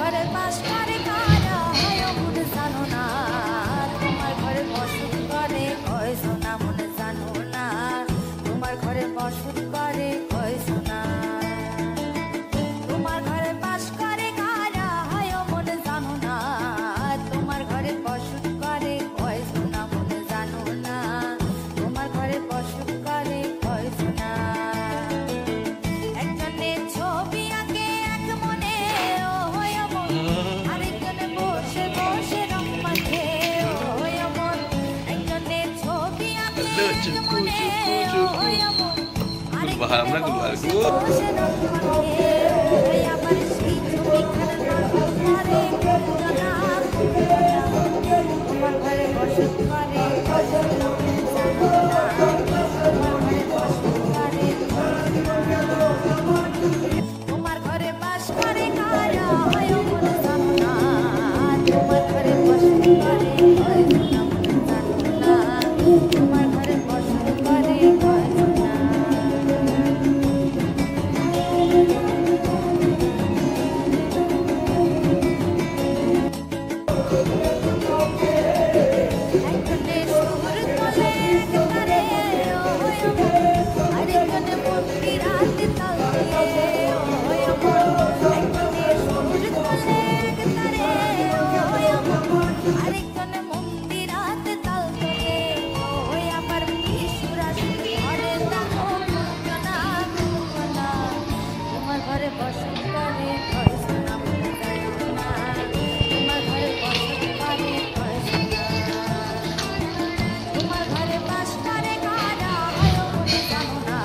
ঘরে বাস করে কারা হয় মনে জানো না, তোমার ঘরে বসত করে কয় সোনা মনে জানো না, তোমার ঘরে বসত করে কয় সোনা। তোমার ঘরে বাস করে কারা হয় মনে জানো না, তোমার ঘরে বসত করে কয় সোনা মনে জানো না, তোমার ঘরে বসত করে কয় সোনা। একজনে ছবি আঁকে এক মনে ও হয় মন, আরেকজনে বসে বসে রং মাখে ও হয় মন। একজনে ছবি আঁকে এক মনে ও হয় মন, আরেকজনে বসে বসে রং মাখে ও হয় আবার সেই ছবিখানা নাম করে না। তোমার ঘরে বসত করে কয় সোনা মনে জানো না, তোমার ঘরে বসত করে তোমার ঘরে বাস করে কারা হয় মনে জানো না, তোমার ঘরে বসত করে কয় সোনা মনে জানো না, তোমার ঘরে বসত করে কয় সোনা। একজনে সুর তোলে একতারে ও হয় মন, আরেকজনে মন্দির রাতে তাল দিয়ে ও হয় মন। একজনে সুর তোলে একতারে ও হয় মন, আরেকজনে মন্দির রাতে তাল দিয়ে ও হয় আবার বিশুরা ঘরে দেখো না না। তোমার ঘরে বসত করে কয় সোনা মনে জানো না, তোমার ঘরে বসত করে কয় সোনা। তোমার ঘরে বাস করে কারা হয় মনে জানো না,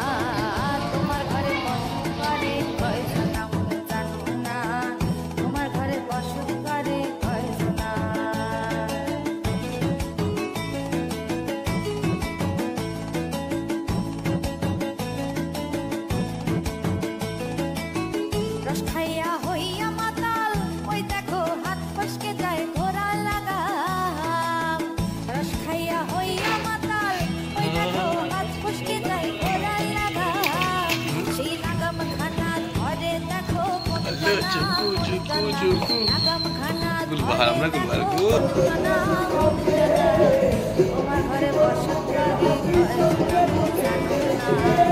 তোমার ঘরে বসত করে কয় সোনা মনে জানো না, তোমার ঘরে বসত করে কয় সোনা। রস খাইয়া হইয়া মাতাল ওই দেখো হাত ফসকে যায় ঘোড়া লাগাম। রস খাইয়া হইয়া মাতাল ওই দেখো হাত ফসকে যায় ঘোড়া লাগাম। সেই লাগাম খানা ধরে দেখো কোন লাগাম খানা ধরে দেখো তোমার ঘরে বসত করে কয় সোনা মনে জানো না,